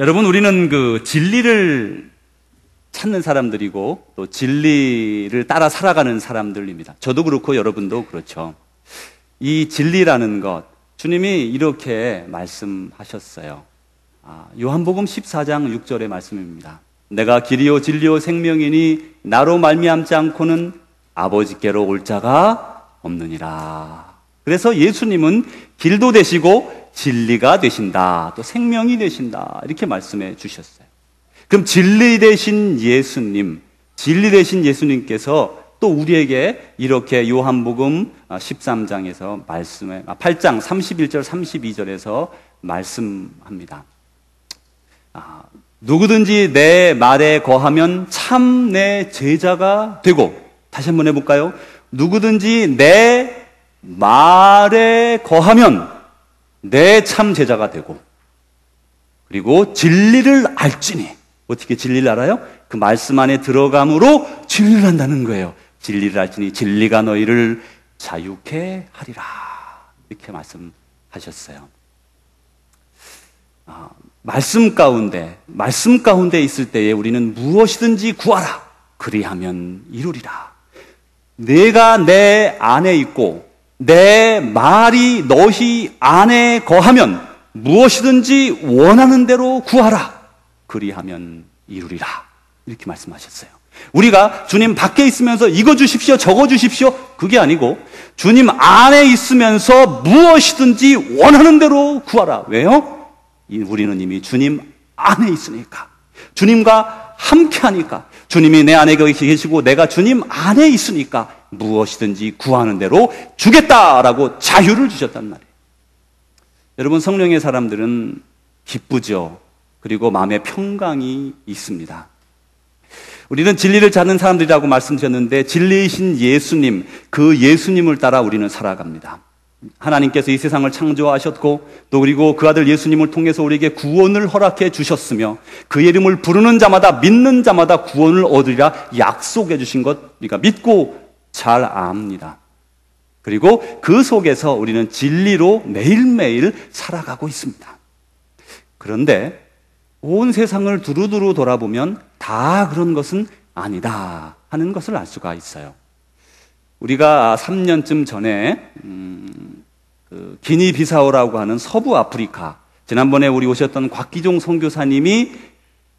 여러분, 우리는 그 진리를 찾는 사람들이고 또 진리를 따라 살아가는 사람들입니다. 저도 그렇고 여러분도 그렇죠. 이 진리라는 것, 주님이 이렇게 말씀하셨어요. 요한복음 14장 6절의 말씀입니다. 내가 길이요 진리요 생명이니 나로 말미암지 않고는 아버지께로 올 자가 없느니라. 그래서 예수님은 길도 되시고 진리가 되신다, 또 생명이 되신다, 이렇게 말씀해 주셨어요. 그럼 진리 되신 예수님, 진리 되신 예수님께서 또 우리에게 이렇게 요한복음 13장에서 8장 31절 32절에서 말씀합니다. 누구든지 내 말에 거하면 참 내 제자가 되고, 다시 한번 해볼까요? 누구든지 내 말에 거하면 내 참 제자가 되고, 그리고 진리를 알지니. 어떻게 진리를 알아요? 그 말씀 안에 들어감으로 진리를 안다는 거예요. 진리를 알지니 진리가 너희를 자유케 하리라, 이렇게 말씀하셨어요. 말씀 가운데 있을 때에 우리는 무엇이든지 구하라, 그리하면 이루리라. 내가 내 안에 있고 내 말이 너희 안에 거하면 무엇이든지 원하는 대로 구하라, 그리하면 이루리라, 이렇게 말씀하셨어요. 우리가 주님 밖에 있으면서 이거 주십시오 저거 주십시오, 그게 아니고 주님 안에 있으면서 무엇이든지 원하는 대로 구하라. 왜요? 우리는 이미 주님 안에 있으니까, 주님과 함께하니까, 주님이 내 안에 계시고 내가 주님 안에 있으니까 무엇이든지 구하는 대로 주겠다라고 자유를 주셨단 말이에요. 여러분, 성령의 사람들은 기쁘죠. 그리고 마음에 평강이 있습니다. 우리는 진리를 찾는 사람들이라고 말씀드렸는데, 진리이신 예수님, 그 예수님을 따라 우리는 살아갑니다. 하나님께서 이 세상을 창조하셨고, 또 그리고 그 아들 예수님을 통해서 우리에게 구원을 허락해 주셨으며, 그의 이름을 부르는 자마다, 믿는 자마다 구원을 얻으리라 약속해 주신 것 우리가 믿고 잘 압니다. 그리고 그 속에서 우리는 진리로 매일매일 살아가고 있습니다. 그런데 온 세상을 두루두루 돌아보면 다 그런 것은 아니다 하는 것을 알 수가 있어요. 우리가 3년쯤 전에 기니비사우라고 하는 서부 아프리카, 지난번에 우리 오셨던 곽기종 선교사님이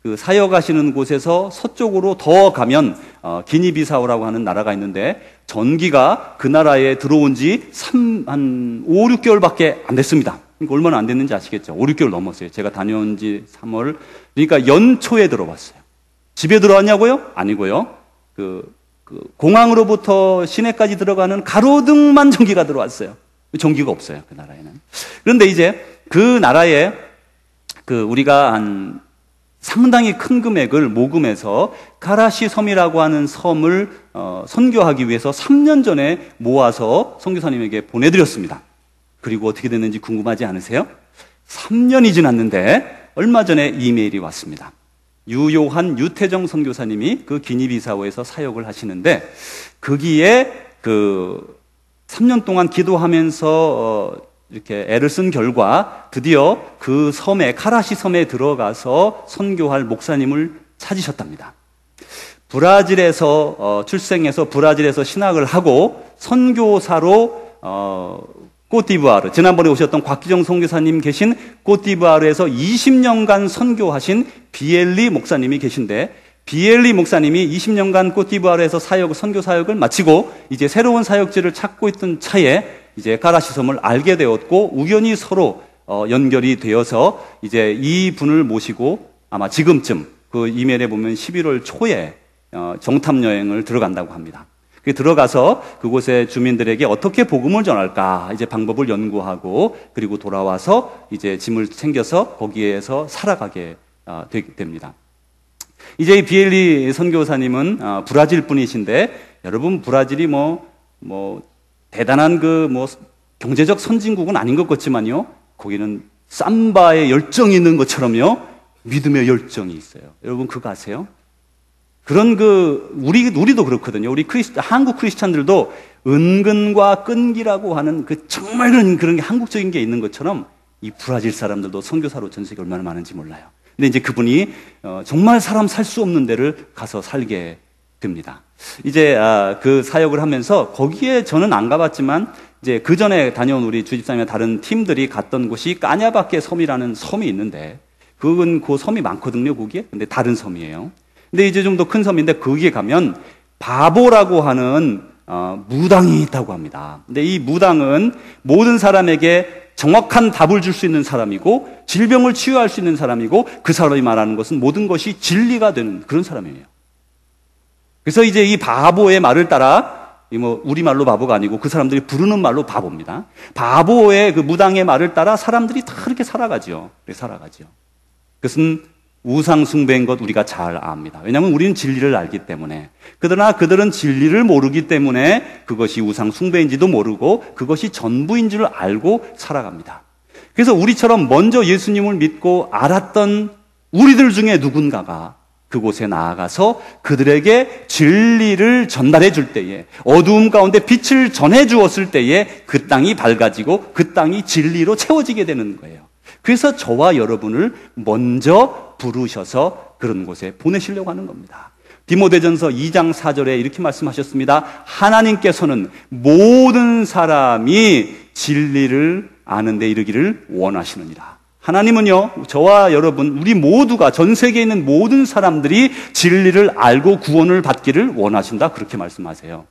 그 사역하시는 곳에서 서쪽으로 더 가면 기니비사우라고 하는 나라가 있는데, 전기가 그 나라에 들어온 지 한 5, 6개월밖에 안 됐습니다. 그러니까 얼마나 안 됐는지 아시겠죠? 5, 6개월 넘었어요. 제가 다녀온 지 3월, 그러니까 연초에 들어왔어요. 집에 들어왔냐고요? 아니고요. 공항으로부터 시내까지 들어가는 가로등만 전기가 들어왔어요. 전기가 없어요, 그 나라에는. 그런데 이제 그 나라에 우리가 한 상당히 큰 금액을 모금해서 가라시 섬이라고 하는 섬을 선교하기 위해서 3년 전에 모아서 선교사님에게 보내드렸습니다. 그리고 어떻게 됐는지 궁금하지 않으세요? 3년이 지났는데 얼마 전에 이메일이 왔습니다. 유요한 유태정 선교사님이 그 기니비사우에서 사역을 하시는데, 거기에 3년 동안 기도하면서 이렇게 애를 쓴 결과 드디어 그 섬에, 카라시 섬에 들어가서 선교할 목사님을 찾으셨답니다. 브라질에서 출생해서 브라질에서 신학을 하고 선교사로 코트디부아르, 지난번에 오셨던 곽기정 선교사님 계신 코트디부아르에서 20년간 선교하신 비엘리 목사님이 계신데, 비엘리 목사님이 20년간 코트디부아르에서 선교 사역을 마치고 이제 새로운 사역지를 찾고 있던 차에 이제 가라시 섬을 알게 되었고, 우연히 서로 연결이 되어서 이제 이 분을 모시고 아마 지금쯤 그 이메일에 보면 11월 초에 정탐 여행을 들어간다고 합니다. 들어가서 그곳의 주민들에게 어떻게 복음을 전할까 이제 방법을 연구하고, 그리고 돌아와서 이제 짐을 챙겨서 거기에서 살아가게 됩니다. 이제 이 비엘리 선교사님은 브라질 분이신데, 여러분, 브라질이 대단한 경제적 선진국은 아닌 것 같지만요, 거기는 삼바에 열정이 있는 것처럼요, 믿음의 열정이 있어요. 여러분, 그거 아세요? 그런 우리도 그렇거든요. 한국 크리스찬들도 은근과 끈기라고 하는 정말 그런 게 한국적인 게 있는 것처럼, 이 브라질 사람들도 선교사로 전 세계 얼마나 많은지 몰라요. 근데 이제 그분이 정말 사람 살 수 없는 데를 가서 살게 됩니다. 이제 그 사역을 하면서 거기에 저는 안 가봤지만 이제 그 전에 다녀온 우리 주집사님의 다른 팀들이 갔던 곳이 까냐바케 섬이라는 섬이 있는데 그건 그 섬이 많거든요, 거기에. 근데 다른 섬이에요. 근데 이제 좀 더 큰 섬인데 거기에 가면 바보라고 하는 무당이 있다고 합니다. 근데 이 무당은 모든 사람에게 정확한 답을 줄 수 있는 사람이고 질병을 치유할 수 있는 사람이고 그 사람이 말하는 것은 모든 것이 진리가 되는 그런 사람이에요. 그래서 이제 이 바보의 말을 따라 우리말로 바보가 아니고 그 사람들이 부르는 말로 바보입니다. 바보의 그 무당의 말을 따라 사람들이 다 그렇게 살아가죠. 그것은 우상숭배인 것 우리가 잘 압니다. 왜냐하면 우리는 진리를 알기 때문에. 그러나 그들은 진리를 모르기 때문에 그것이 우상숭배인지도 모르고 그것이 전부인 줄 알고 살아갑니다. 그래서 우리처럼 먼저 예수님을 믿고 알았던 우리들 중에 누군가가 그곳에 나아가서 그들에게 진리를 전달해 줄 때에, 어두움 가운데 빛을 전해 주었을 때에 그 땅이 밝아지고 그 땅이 진리로 채워지게 되는 거예요. 그래서 저와 여러분을 먼저 부르셔서 그런 곳에 보내시려고 하는 겁니다. 디모데전서 2장 4절에 이렇게 말씀하셨습니다. 하나님께서는 모든 사람이 진리를 아는 데 이르기를 원하시느니라. 하나님은요, 저와 여러분, 우리 모두가 전 세계에 있는 모든 사람들이 진리를 알고 구원을 받기를 원하신다. 그렇게 말씀하세요.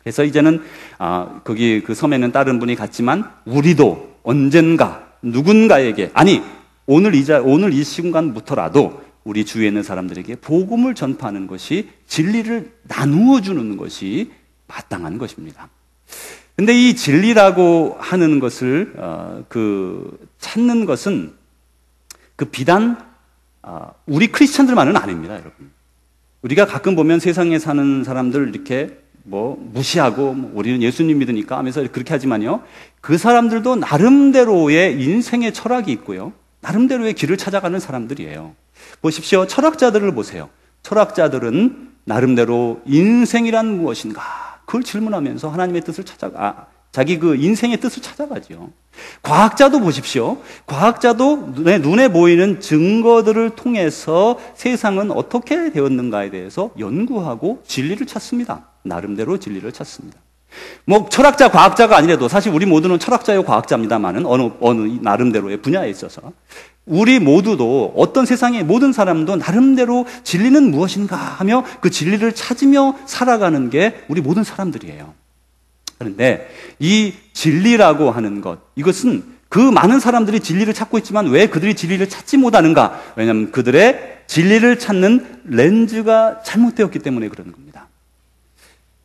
그래서 이제는 거기 그 섬에는 다른 분이 갔지만 우리도 언젠가 누군가에게, 아니 오늘 이 순간부터라도 우리 주위에 있는 사람들에게 복음을 전파하는 것이, 진리를 나누어 주는 것이 마땅한 것입니다. 근데 이 진리라고 하는 것을 찾는 것은 비단 우리 크리스천들만은 아닙니다, 여러분. 우리가 가끔 보면 세상에 사는 사람들 이렇게 무시하고 우리는 예수님 믿으니까 하면서 그렇게 하지만요, 그 사람들도 나름대로의 인생의 철학이 있고요, 나름대로의 길을 찾아가는 사람들이에요. 보십시오. 철학자들을 보세요. 철학자들은 나름대로 인생이란 무엇인가 그걸 질문하면서 하나님의 뜻을 자기 그 인생의 뜻을 찾아가죠. 과학자도 보십시오. 과학자도 눈에 보이는 증거들을 통해서 세상은 어떻게 되었는가에 대해서 연구하고 진리를 찾습니다. 나름대로 진리를 찾습니다. 철학자, 과학자가 아니라도 사실 우리 모두는 철학자요 과학자입니다만은 어느 나름대로의 분야에 있어서 우리 모두도 어떤 세상의 모든 사람도 나름대로 진리는 무엇인가 하며 그 진리를 찾으며 살아가는 게 우리 모든 사람들이에요. 그런데 이 진리라고 하는 것, 이것은 그 많은 사람들이 진리를 찾고 있지만 왜 그들이 진리를 찾지 못하는가? 왜냐하면 그들의 진리를 찾는 렌즈가 잘못되었기 때문에 그러는 겁니다.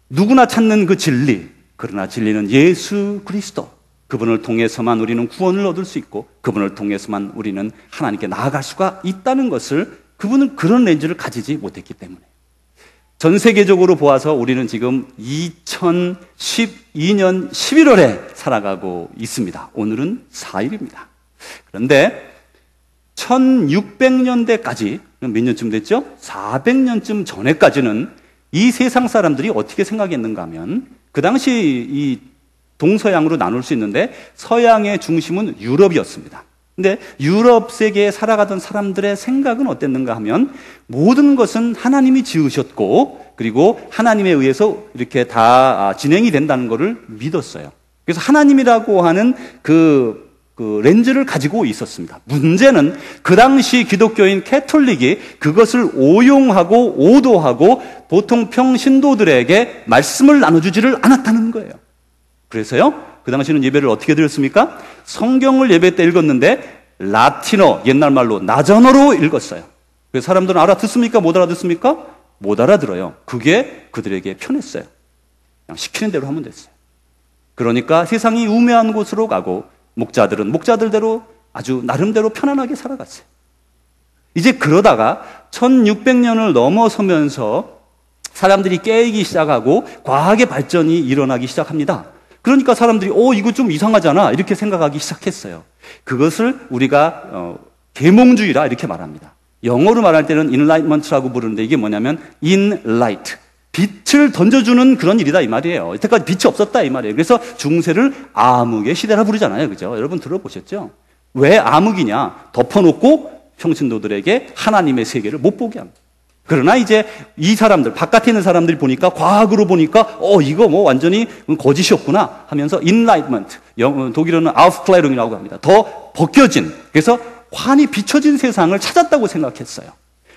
누구나 찾는 그 진리, 그러나 진리는 예수 그리스도, 그분을 통해서만 우리는 구원을 얻을 수 있고 그분을 통해서만 우리는 하나님께 나아갈 수가 있다는 것을, 그분은 그런 렌즈를 가지지 못했기 때문에. 전 세계적으로 보아서 우리는 지금 2012년 11월에 살아가고 있습니다. 오늘은 4일입니다. 그런데 1600년대까지 몇 년쯤 됐죠? 400년쯤 전에까지는 이 세상 사람들이 어떻게 생각했는가 하면, 그 당시 이 동서양으로 나눌 수 있는데 서양의 중심은 유럽이었습니다. 근데 유럽 세계에 살아가던 사람들의 생각은 어땠는가 하면 모든 것은 하나님이 지으셨고 그리고 하나님에 의해서 이렇게 다 진행이 된다는 것을 믿었어요. 그래서 하나님이라고 하는 그 렌즈를 가지고 있었습니다. 문제는 그 당시 기독교인 캐톨릭이 그것을 오용하고 오도하고 보통 평신도들에게 말씀을 나눠주지를 않았다는 거예요. 그래서요, 그 당시는 예배를 어떻게 드렸습니까? 성경을 예배 때 읽었는데 라틴어, 옛날 말로 나전어로 읽었어요. 그래서 사람들은 알아듣습니까? 못 알아듣습니까? 못 알아들어요. 그게 그들에게 편했어요. 그냥 시키는 대로 하면 됐어요. 그러니까 세상이 우매한 곳으로 가고 목자들은 목자들대로 아주 나름대로 편안하게 살아갔어요. 이제 그러다가 1600년을 넘어서면서 사람들이 깨이기 시작하고 과학의 발전이 일어나기 시작합니다. 그러니까 사람들이 이거 좀 이상하잖아 이렇게 생각하기 시작했어요. 그것을 우리가 계몽주의라 이렇게 말합니다. 영어로 말할 때는 enlightenment라고 부르는데 이게 뭐냐면 in light, 빛을 던져주는 그런 일이다 이 말이에요. 이때까지 빛이 없었다 이 말이에요. 그래서 중세를 암흑의 시대라 부르잖아요. 그죠? 여러분 들어보셨죠? 왜 암흑이냐? 덮어놓고 평신도들에게 하나님의 세계를 못 보게 합니다. 그러나 이제 이 사람들, 바깥에 있는 사람들이 보니까, 과학으로 보니까, 이거 뭐 완전히 거짓이었구나 하면서 enlightenment, 독일어는 Aufklärung이라고 합니다. 더 벗겨진, 그래서 환히 비춰진 세상을 찾았다고 생각했어요.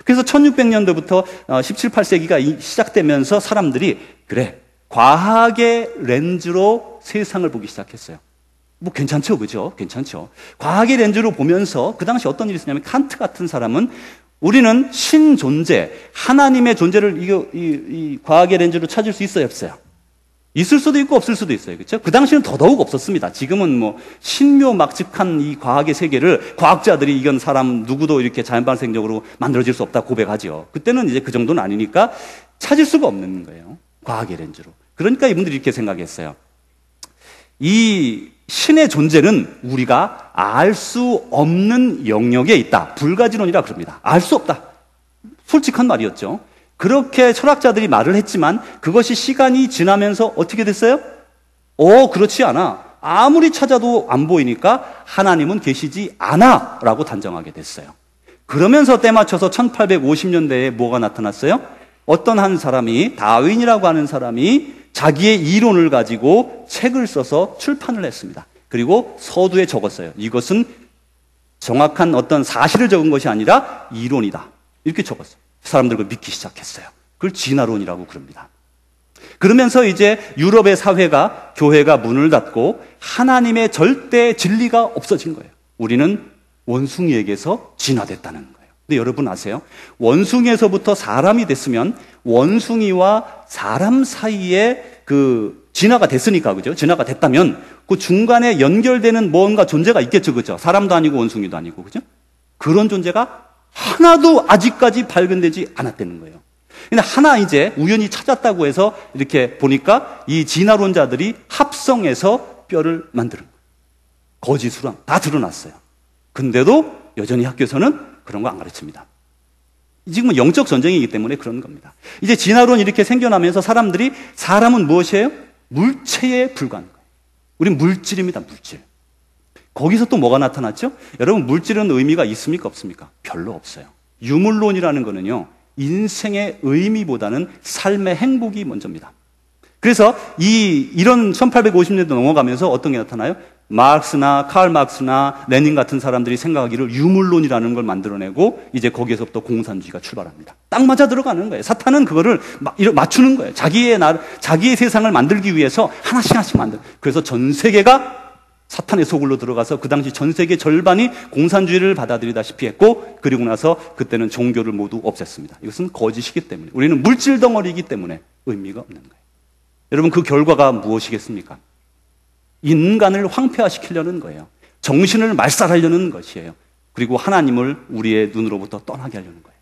그래서 1600년도부터 17, 18세기가 시작되면서 사람들이, 그래, 과학의 렌즈로 세상을 보기 시작했어요. 뭐 괜찮죠, 그죠? 괜찮죠. 과학의 렌즈로 보면서 그 당시 어떤 일이 있었냐면, 칸트 같은 사람은 우리는 신존재, 하나님의 존재를 이 과학의 렌즈로 찾을 수 있어요, 없어요? 있을 수도 있고 없을 수도 있어요. 그렇죠? 그 당시는 더더욱 없었습니다. 지금은 뭐 신묘막측한 이 과학의 세계를 과학자들이 이건 사람 누구도 이렇게 자연발생적으로 만들어질 수 없다 고백하죠. 그때는 이제 그 정도는 아니니까 찾을 수가 없는 거예요. 과학의 렌즈로. 그러니까 이분들이 이렇게 생각했어요. 이 신의 존재는 우리가 알 수 없는 영역에 있다. 불가지론이라 그럽니다. 알 수 없다. 솔직한 말이었죠. 그렇게 철학자들이 말을 했지만 그것이 시간이 지나면서 어떻게 됐어요? 그렇지 않아. 아무리 찾아도 안 보이니까 하나님은 계시지 않아 라고 단정하게 됐어요. 그러면서 때맞춰서 1850년대에 뭐가 나타났어요? 어떤 한 사람이, 다윈이라고 하는 사람이 자기의 이론을 가지고 책을 써서 출판을 했습니다. 그리고 서두에 적었어요. 이것은 정확한 어떤 사실을 적은 것이 아니라 이론이다. 이렇게 적었어요. 사람들 그걸 믿기 시작했어요. 그걸 진화론이라고 그럽니다. 그러면서 이제 유럽의 사회가, 교회가 문을 닫고 하나님의 절대 진리가 없어진 거예요. 우리는 원숭이에게서 진화됐다는 거예요. 근데 여러분 아세요? 원숭이에서부터 사람이 됐으면 원숭이와 사람 사이에 그 진화가 됐으니까, 그죠? 진화가 됐다면 그 중간에 연결되는 뭔가 존재가 있겠죠, 그죠? 사람도 아니고 원숭이도 아니고, 그죠? 그런 존재가 하나도 아직까지 발견되지 않았다는 거예요. 근데 하나 이제 우연히 찾았다고 해서 이렇게 보니까 이 진화론자들이 합성해서 뼈를 만드는 거예요. 거짓으로 다 드러났어요. 근데도 여전히 학교에서는 그런 거 안 가르칩니다. 지금은 영적 전쟁이기 때문에 그런 겁니다. 이제 진화론이 이렇게 생겨나면서 사람들이 사람은 무엇이에요? 물체에 불과한 거예요. 우린 물질입니다, 물질. 거기서 또 뭐가 나타났죠? 여러분, 물질은 의미가 있습니까, 없습니까? 별로 없어요. 유물론이라는 거는요, 인생의 의미보다는 삶의 행복이 먼저입니다. 그래서 이런 1850년대 넘어가면서 어떤 게 나타나요? 마르크스나 칼 마르크스나 레닌 같은 사람들이 생각하기를 유물론이라는 걸 만들어내고 이제 거기에서부터 공산주의가 출발합니다. 딱 맞아 들어가는 거예요. 사탄은 그거를 맞추는 거예요. 자기의 세상을 만들기 위해서 하나씩 만들. 그래서 전 세계가 사탄의 소굴로 들어가서 그 당시 전 세계 절반이 공산주의를 받아들이다시피 했고, 그리고 나서 그때는 종교를 모두 없앴습니다. 이것은 거짓이기 때문에, 우리는 물질 덩어리이기 때문에 의미가 없는 거예요. 여러분, 그 결과가 무엇이겠습니까? 인간을 황폐화시키려는 거예요. 정신을 말살하려는 것이에요. 그리고 하나님을 우리의 눈으로부터 떠나게 하려는 거예요.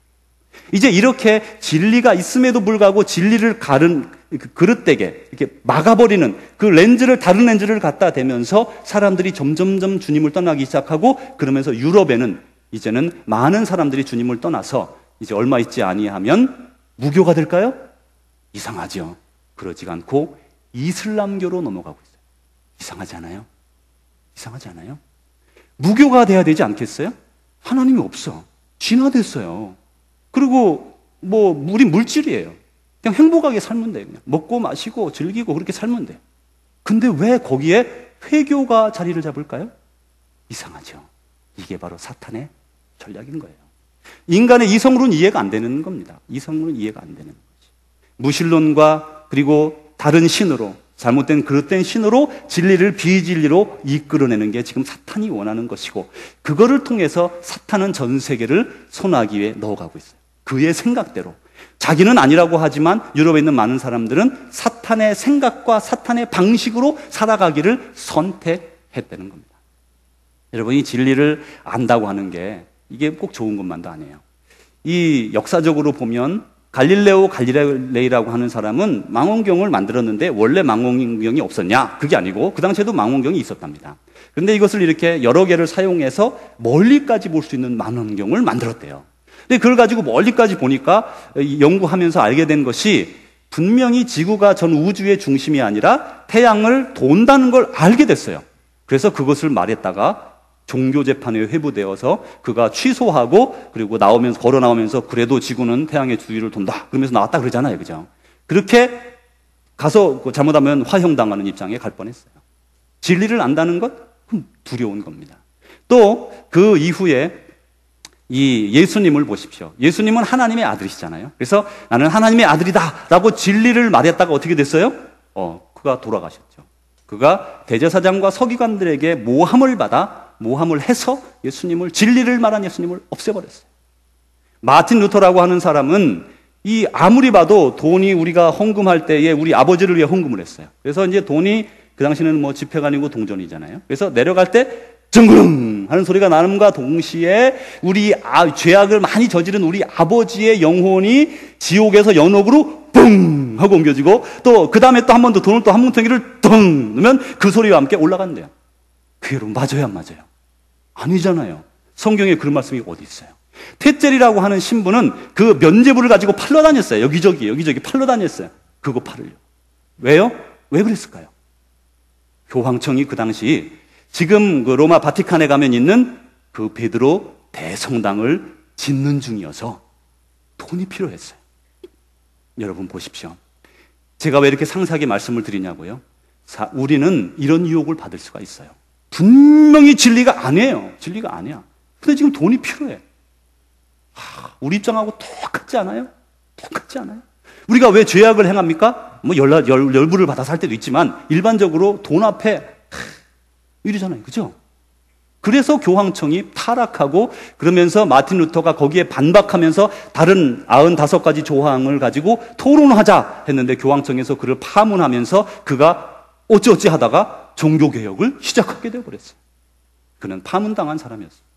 이제 이렇게 진리가 있음에도 불구하고 진리를 가른 그릇되게 이렇게 막아버리는 그 렌즈를, 다른 렌즈를 갖다 대면서 사람들이 점점점 주님을 떠나기 시작하고, 그러면서 유럽에는 이제는 많은 사람들이 주님을 떠나서 이제 얼마 있지 아니하면 무교가 될까요? 이상하죠. 그러지 않고 이슬람교로 넘어가고 있어요. 이상하지 않아요? 이상하지 않아요? 무교가 돼야 되지 않겠어요? 하나님이 없어. 진화됐어요. 그리고 우리 물질이에요. 그냥 행복하게 살면 돼요. 그냥 먹고 마시고 즐기고 그렇게 살면 돼요. 근데 왜 거기에 회교가 자리를 잡을까요? 이상하죠. 이게 바로 사탄의 전략인 거예요. 인간의 이성으로는 이해가 안 되는 겁니다. 이성으로는 이해가 안 되는 거지. 무신론과 그리고 다른 신으로, 잘못된 그릇된 신으로 진리를 비진리로 이끌어내는 게 지금 사탄이 원하는 것이고, 그거를 통해서 사탄은 전 세계를 손아귀 위에 넣어가고 있어요. 그의 생각대로. 자기는 아니라고 하지만 유럽에 있는 많은 사람들은 사탄의 생각과 사탄의 방식으로 살아가기를 선택했다는 겁니다. 여러분이 진리를 안다고 하는 게 이게 꼭 좋은 것만도 아니에요. 이 역사적으로 보면 갈릴레오 갈릴레이라고 하는 사람은 망원경을 만들었는데 원래 망원경이 없었냐? 그게 아니고 그 당시에도 망원경이 있었답니다. 그런데 이것을 이렇게 여러 개를 사용해서 멀리까지 볼 수 있는 망원경을 만들었대요. 근데 그걸 가지고 멀리까지 보니까 연구하면서 알게 된 것이 분명히 지구가 전 우주의 중심이 아니라 태양을 돈다는 걸 알게 됐어요. 그래서 그것을 말했다가 종교 재판에 회부되어서 그가 취소하고 그리고 나오면서 걸어 나오면서 그래도 지구는 태양의 주위를 돈다 그러면서 나왔다 그러잖아요, 그죠? 그렇게 가서 잘못하면 화형당하는 입장에 갈 뻔했어요. 진리를 안다는 것 두려운 겁니다. 또 그 이후에 이 예수님을 보십시오. 예수님은 하나님의 아들이시잖아요. 그래서 나는 하나님의 아들이다라고 진리를 말했다가 어떻게 됐어요? 그가 돌아가셨죠. 그가 대제사장과 서기관들에게 모함을 해서 진리를 말한 예수님을 없애버렸어요. 마틴 루터라고 하는 사람은 아무리 봐도 돈이 우리가 헌금할 때에 우리 아버지를 위해 헌금을 했어요. 그래서 이제 돈이 그 당시에는 뭐 지폐가 아니고 동전이잖아요. 그래서 내려갈 때 증그릉 하는 소리가 나는과 동시에 죄악을 많이 저지른 우리 아버지의 영혼이 지옥에서 연옥으로 뿡 하고 옮겨지고 또 그 다음에 또 한 번 더 돈을 또 한 뭉텅이를 덩 넣으면 그 소리와 함께 올라간대요. 그게 여러분 맞아요, 안 맞아요? 아니잖아요. 성경에 그런 말씀이 어디 있어요? 테젤이라고 하는 신부는 그 면죄부를 가지고 팔러 다녔어요. 여기저기 팔러 다녔어요. 그거 팔으려. 왜요? 왜 그랬을까요? 교황청이 그 당시 지금 그 로마 바티칸에 가면 있는 그 베드로 대성당을 짓는 중이어서 돈이 필요했어요. 여러분 보십시오. 제가 왜 이렇게 상세하게 말씀을 드리냐고요? 우리는 이런 유혹을 받을 수가 있어요. 분명히 진리가 아니에요. 진리가 아니야. 근데 지금 돈이 필요해. 우리 입장하고 똑같지 않아요? 똑같지 않아요? 우리가 왜 죄악을 행합니까? 뭐 열부를 받아서 할 때도 있지만 일반적으로 돈 앞에 이러잖아요. 그죠? 그래서 교황청이 타락하고 그러면서 마틴 루터가 거기에 반박하면서 다른 95가지 조항을 가지고 토론하자 했는데 교황청에서 그를 파문하면서 그가 어찌어찌 하다가 종교개혁을 시작하게 되어버렸어요. 그는 파문당한 사람이었어요.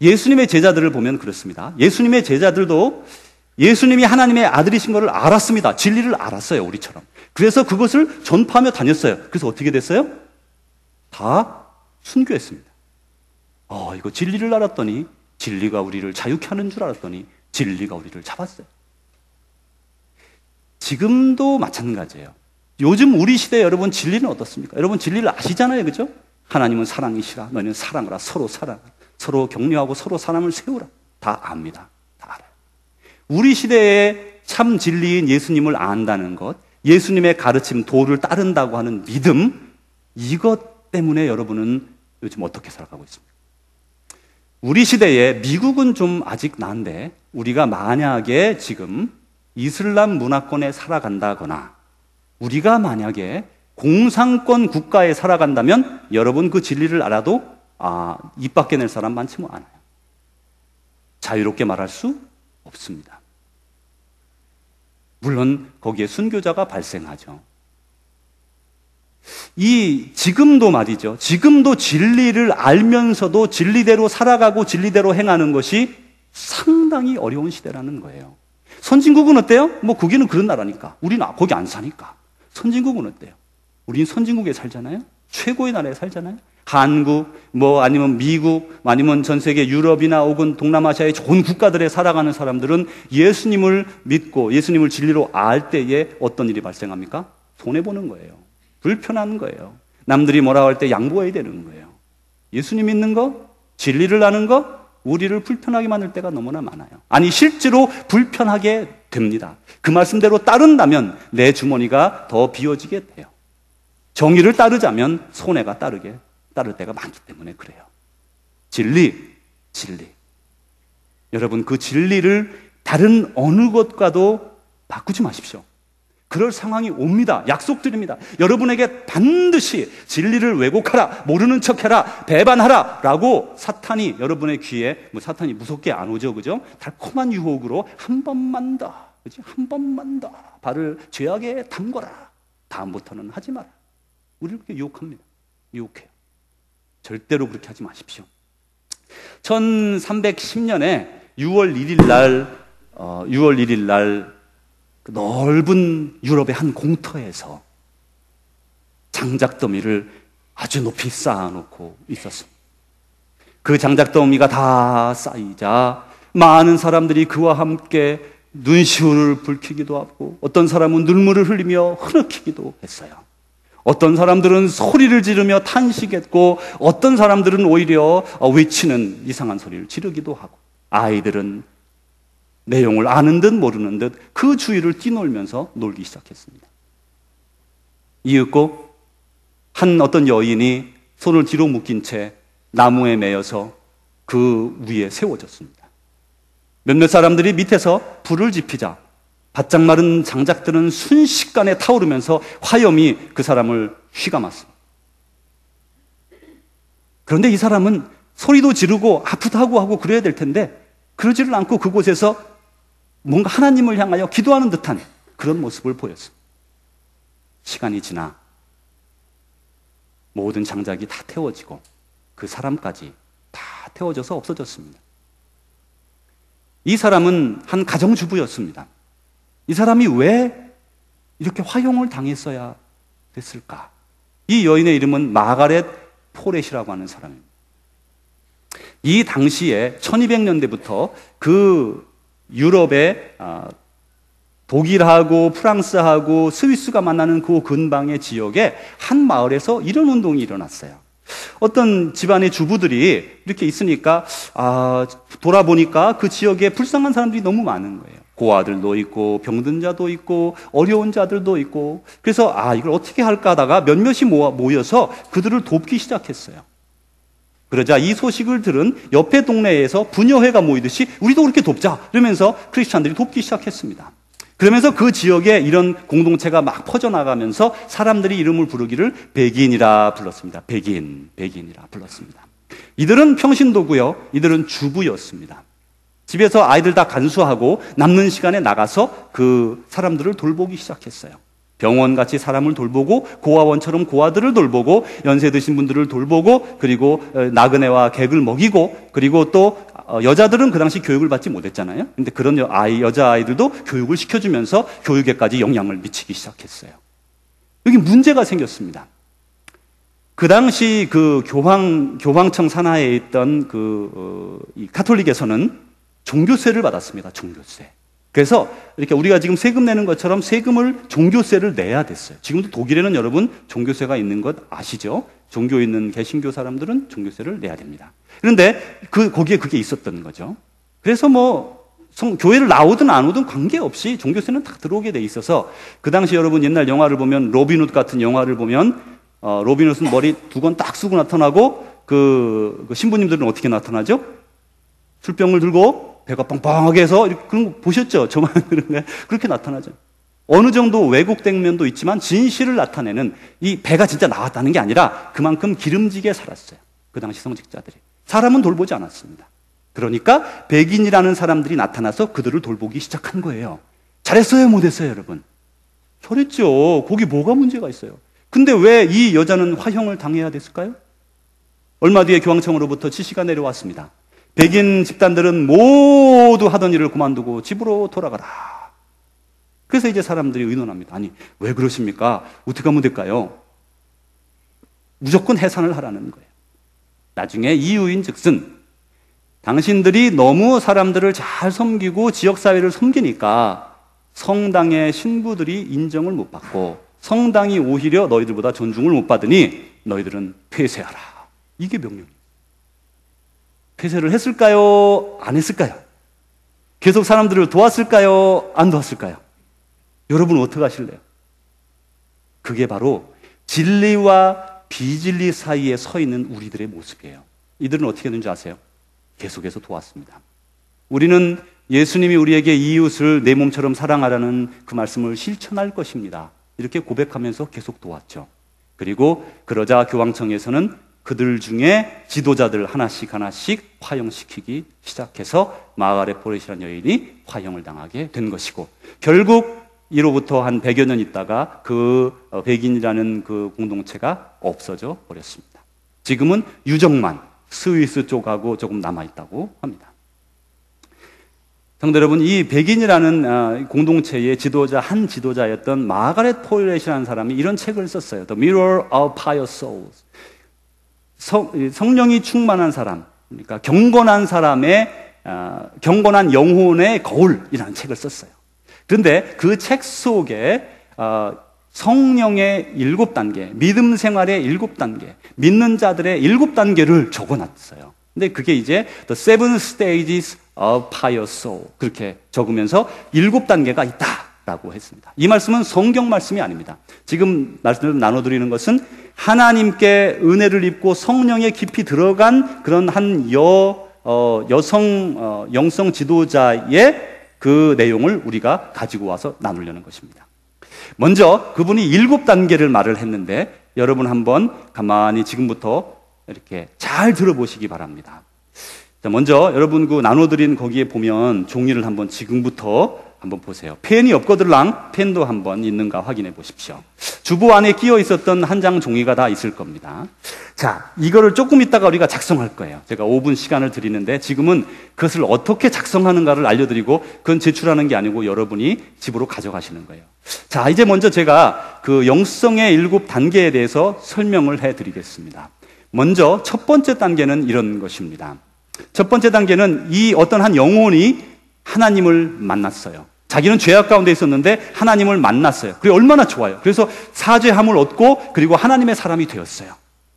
예수님의 제자들을 보면 그렇습니다. 예수님의 제자들도 예수님이 하나님의 아들이신 것을 알았습니다. 진리를 알았어요, 우리처럼. 그래서 그것을 전파하며 다녔어요. 그래서 어떻게 됐어요? 다 순교했습니다. 이거 진리를 알았더니 진리가 우리를 자유케 하는 줄 알았더니 진리가 우리를 잡았어요. 지금도 마찬가지예요. 요즘 우리 시대에 여러분 진리는 어떻습니까? 여러분 진리를 아시잖아요, 그죠? 하나님은 사랑이시라. 너희는 사랑하라. 서로 사랑하라. 서로 격려하고 서로 사람을 세우라. 다 압니다. 다 알아요. 우리 시대에 참 진리인 예수님을 안다는 것, 예수님의 가르침, 도를 따른다고 하는 믿음, 이것 때문에 여러분은 요즘 어떻게 살아가고 있습니까? 우리 시대에 미국은 좀 아직 나은데 우리가 만약에 지금 이슬람 문화권에 살아간다거나 우리가 만약에 공산권 국가에 살아간다면 여러분 그 진리를 알아도 입 밖에 낼 사람 많지 않아요. 자유롭게 말할 수 없습니다. 물론 거기에 순교자가 발생하죠. 지금도 말이죠. 지금도 진리를 알면서도 진리대로 살아가고 진리대로 행하는 것이 상당히 어려운 시대라는 거예요. 선진국은 어때요? 뭐 거기는 그런 나라니까. 우리는 거기 안 사니까. 선진국은 어때요? 우리는 선진국에 살잖아요. 최고의 나라에 살잖아요. 한국, 아니면 미국, 아니면 전 세계 유럽이나 혹은 동남아시아의 좋은 국가들에 살아가는 사람들은 예수님을 믿고 예수님을 진리로 알 때에 어떤 일이 발생합니까? 손해보는 거예요. 불편한 거예요. 남들이 뭐라고 할 때 양보해야 되는 거예요. 예수님 믿는 거, 진리를 아는 거, 우리를 불편하게 만들 때가 너무나 많아요. 아니 실제로 불편하게 됩니다. 그 말씀대로 따른다면 내 주머니가 더 비워지게 돼요. 정의를 따르자면 손해가 따를 때가 많기 때문에 그래요. 진리. 여러분 그 진리를 다른 어느 것과도 바꾸지 마십시오. 그럴 상황이 옵니다. 약속드립니다. 여러분에게 반드시 진리를 왜곡하라, 모르는 척해라, 배반하라 라고 사탄이 여러분의 귀에, 사탄이 무섭게 안 오죠, 그죠? 달콤한 유혹으로 한 번만 더, 그지? 한 번만 더 발을 죄악에 담궈라. 다음부터는 하지 마라. 우리를 그렇게 유혹합니다. 유혹해요. 절대로 그렇게 하지 마십시오. 1310년에 6월 1일 날 넓은 유럽의 한 공터에서 장작더미를 아주 높이 쌓아놓고 있었습니다. 그 장작더미가 다 쌓이자 많은 사람들이 그와 함께 눈시울을 붉히기도 하고 어떤 사람은 눈물을 흘리며 흐느끼기도 했어요. 어떤 사람들은 소리를 지르며 탄식했고 어떤 사람들은 오히려 외치는 이상한 소리를 지르기도 하고 아이들은 내용을 아는 듯 모르는 듯 그 주위를 뛰놀면서 놀기 시작했습니다. 이윽고 한 어떤 여인이 손을 뒤로 묶인 채 나무에 매여서 그 위에 세워졌습니다. 몇몇 사람들이 밑에서 불을 지피자 바짝 마른 장작들은 순식간에 타오르면서 화염이 그 사람을 휘감았습니다. 그런데 이 사람은 소리도 지르고 아프다고 하고 그래야 될 텐데 그러지를 않고 그곳에서 뭔가 하나님을 향하여 기도하는 듯한 그런 모습을 보였습니다. 시간이 지나 모든 장작이 다 태워지고 그 사람까지 다 태워져서 없어졌습니다. 이 사람은 한 가정주부였습니다. 이 사람이 왜 이렇게 화형을 당했어야 됐을까? 이 여인의 이름은 마가렛 포렛이라고 하는 사람입니다. 이 당시에 1200년대부터 그 유럽의 독일하고 프랑스하고 스위스가 만나는 그 근방의 지역에 한 마을에서 이런 운동이 일어났어요. 어떤 집안의 주부들이 이렇게 있으니까 돌아보니까 그 지역에 불쌍한 사람들이 너무 많은 거예요. 고아들도 있고 병든 자도 있고 어려운 자들도 있고 그래서 이걸 어떻게 할까 하다가 몇몇이 모여서 그들을 돕기 시작했어요. 그러자 이 소식을 들은 옆에 동네에서 부녀회가 모이듯이 우리도 그렇게 돕자 이러면서 크리스찬들이 돕기 시작했습니다. 그러면서 그 지역에 이런 공동체가 막 퍼져나가면서 사람들이 이름을 부르기를 백인이라 불렀습니다. 백인이라 불렀습니다. 이들은 평신도고요. 이들은 주부였습니다. 집에서 아이들 다 간수하고 남는 시간에 나가서 그 사람들을 돌보기 시작했어요. 병원같이 사람을 돌보고 고아원처럼 고아들을 돌보고 연세 드신 분들을 돌보고 그리고 나그네와 객을 먹이고 그리고 또 여자들은 그 당시 교육을 받지 못했잖아요. 근데 그런 여자아이들도 교육을 시켜주면서 교육에까지 영향을 미치기 시작했어요. 여기 문제가 생겼습니다. 그 당시 그 교황청 산하에 있던 이 가톨릭에서는 종교세를 받았습니다. 종교세. 그래서 이렇게 우리가 지금 세금 내는 것처럼 세금을 종교세를 내야 됐어요. 지금도 독일에는 여러분 종교세가 있는 것 아시죠? 종교 있는 개신교 사람들은 종교세를 내야 됩니다. 그런데 거기에 그게 있었던 거죠. 그래서 교회를 나오든 안 오든 관계없이 종교세는 다 들어오게 돼 있어서 그 당시 여러분 옛날 영화를 보면 로빈훗 같은 영화를 보면 로빈훗은 머리 두건 딱 쓰고 나타나고 그 신부님들은 어떻게 나타나죠? 술병을 들고 배가 빵빵하게 해서 그런 거 보셨죠? 저만 그런가요? 그렇게 나타나죠. 어느 정도 왜곡된 면도 있지만 진실을 나타내는 이 배가 진짜 나왔다는 게 아니라 그만큼 기름지게 살았어요. 그 당시 성직자들이. 사람은 돌보지 않았습니다. 그러니까 백인이라는 사람들이 나타나서 그들을 돌보기 시작한 거예요. 잘했어요? 못했어요? 여러분? 잘했죠. 거기 뭐가 문제가 있어요? 근데 왜 이 여자는 화형을 당해야 됐을까요? 얼마 뒤에 교황청으로부터 지시가 내려왔습니다. 백인 집단들은 모두 하던 일을 그만두고 집으로 돌아가라. 그래서 이제 사람들이 의논합니다. 아니, 왜 그러십니까? 어떻게 하면 될까요? 무조건 해산을 하라는 거예요. 나중에 이유인 즉슨 당신들이 너무 사람들을 잘 섬기고 지역사회를 섬기니까 성당의 신부들이 인정을 못 받고 성당이 오히려 너희들보다 존중을 못 받으니 너희들은 폐쇄하라. 이게 명령이에요. 폐쇄를 했을까요? 안 했을까요? 계속 사람들을 도왔을까요? 안 도왔을까요? 여러분 어떻게 하실래요? 그게 바로 진리와 비진리 사이에 서 있는 우리들의 모습이에요. 이들은 어떻게 했는지 아세요? 계속해서 도왔습니다. 우리는 예수님이 우리에게 이웃을 내 몸처럼 사랑하라는 그 말씀을 실천할 것입니다. 이렇게 고백하면서 계속 도왔죠. 그리고 그러자 교황청에서는 그들 중에 지도자들 하나씩 화형시키기 시작해서 마가렛 포렛이라는 여인이 화형을 당하게 된 것이고 결국 이로부터 한 100여 년 있다가 그 백인이라는 그 공동체가 없어져 버렸습니다. 지금은 유적만 스위스 쪽하고 조금 남아있다고 합니다. 성도 여러분, 이 백인이라는 공동체의 한 지도자였던 마가렛 포렛이라는 사람이 이런 책을 썼어요. The Mirror of Pious Souls. 성령이 충만한 사람, 그러니까 경건한 사람의 경건한 영혼의 거울이라는 책을 썼어요. 그런데 그 책 속에 성령의 7단계, 믿음 생활의 7단계, 믿는 자들의 7단계를 적어놨어요. 근데 그게 이제 The Seven Stages of Pious Soul 그렇게 적으면서 7단계가 있다라고 했습니다. 이 말씀은 성경 말씀이 아닙니다. 지금 말씀을 나눠드리는 것은 하나님께 은혜를 입고 성령에 깊이 들어간 그런 한 여성 영성 지도자의 그 내용을 우리가 가지고 와서 나누려는 것입니다. 먼저 그분이 7단계를 말을 했는데 여러분 한번 가만히 지금부터 이렇게 잘 들어보시기 바랍니다. 자, 먼저 여러분 그 나눠드린 거기에 보면 종이를 한번 지금부터 한번 보세요. 펜이 없거들랑 펜도 한번 있는가 확인해 보십시오. 주보 안에 끼어 있었던 한 장 종이가 다 있을 겁니다. 자, 이거를 조금 있다가 우리가 작성할 거예요. 제가 5분 시간을 드리는데 지금은 그것을 어떻게 작성하는가를 알려드리고 그건 제출하는 게 아니고 여러분이 집으로 가져가시는 거예요. 자, 이제 먼저 제가 그 영성의 7단계에 대해서 설명을 해드리겠습니다. 먼저 첫 번째 단계는 이런 것입니다. 첫 번째 단계는 이 어떤 한 영혼이 하나님을 만났어요. 자기는 죄악 가운데 있었는데 하나님을 만났어요. 그게 얼마나 좋아요. 그래서 사죄함을 얻고 그리고 하나님의 사람이 되었어요.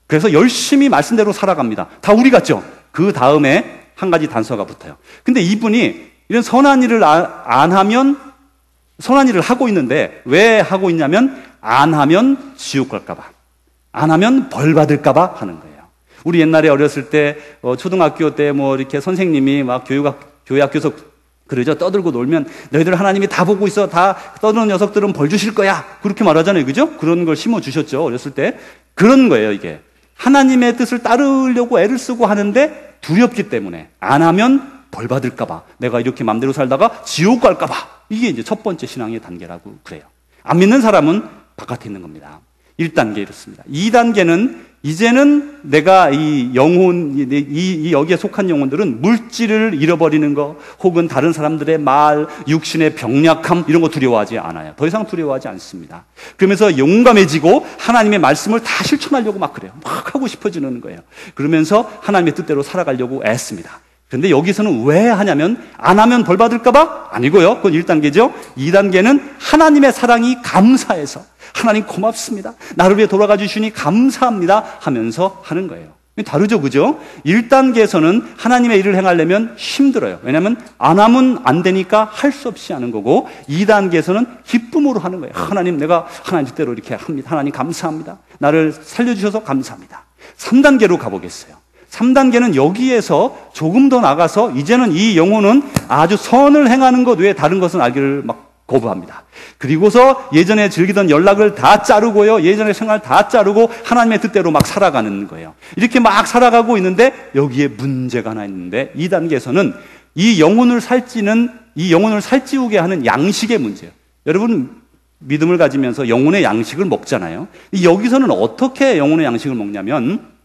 그래서 열심히 말씀대로 살아갑니다. 다 우리 같죠? 그 다음에 한 가지 단서가 붙어요. 근데 이분이 이런 선한 일을 안 하면 선한 일을 하고 있는데 왜 하고 있냐면 안 하면 지옥 갈까봐, 안 하면 벌 받을까봐 하는 거예요. 우리 옛날에 어렸을 때 초등학교 때 뭐 이렇게 선생님이 막 교회학교에서 그러죠. 떠들고 놀면 너희들 하나님이 다 보고 있어. 다 떠드는 녀석들은 벌 주실 거야. 그렇게 말하잖아요. 그죠? 그런 걸 심어 주셨죠. 어렸을 때. 그런 거예요, 이게. 하나님의 뜻을 따르려고 애를 쓰고 하는데 두렵기 때문에 안 하면 벌 받을까봐, 내가 이렇게 맘대로 살다가 지옥 갈까봐. 이게 이제 첫 번째 신앙의 단계라고 그래요. 안 믿는 사람은 바깥에 있는 겁니다. 1단계 이렇습니다. 2단계는 이제는 내가 이 영혼, 여기에 속한 영혼들은 물질을 잃어버리는 거, 혹은 다른 사람들의 말, 육신의 병약함, 이런 거 두려워하지 않아요. 더 이상 두려워하지 않습니다. 그러면서 용감해지고 하나님의 말씀을 다 실천하려고 막 그래요. 막 하고 싶어지는 거예요. 그러면서 하나님의 뜻대로 살아가려고 애씁니다. 그런데 여기서는 왜 하냐면 안 하면 벌 받을까봐? 아니고요. 그건 1단계죠. 2단계는 하나님의 사랑이 감사해서 하나님 고맙습니다. 나를 위해 돌아가 주시니 감사합니다 하면서 하는 거예요. 다르죠, 그죠? 1단계에서는 하나님의 일을 행하려면 힘들어요. 왜냐하면 안 하면 안 되니까 할 수 없이 하는 거고, 2단계에서는 기쁨으로 하는 거예요. 하나님, 내가 하나님 뜻대로 이렇게 합니다. 하나님 감사합니다. 나를 살려주셔서 감사합니다. 3단계로 가보겠어요. 3단계는 여기에서 조금 더 나가서 이제는 이 영혼은 아주 선을 행하는 것 외에 다른 것은 알기를 막 거부합니다. 그리고서 예전에 즐기던 연락을 다 자르고요. 예전의 생활 다 자르고 하나님의 뜻대로 막 살아가는 거예요. 이렇게 막 살아가고 있는데 여기에 문제가 하나 있는데 2단계에서는 이 영혼을 살찌우게 하는 양식의 문제예요. 여러분 믿음을 가지면서 영혼의 양식을 먹잖아요. 여기서는 어떻게 영혼의 양식을 먹냐면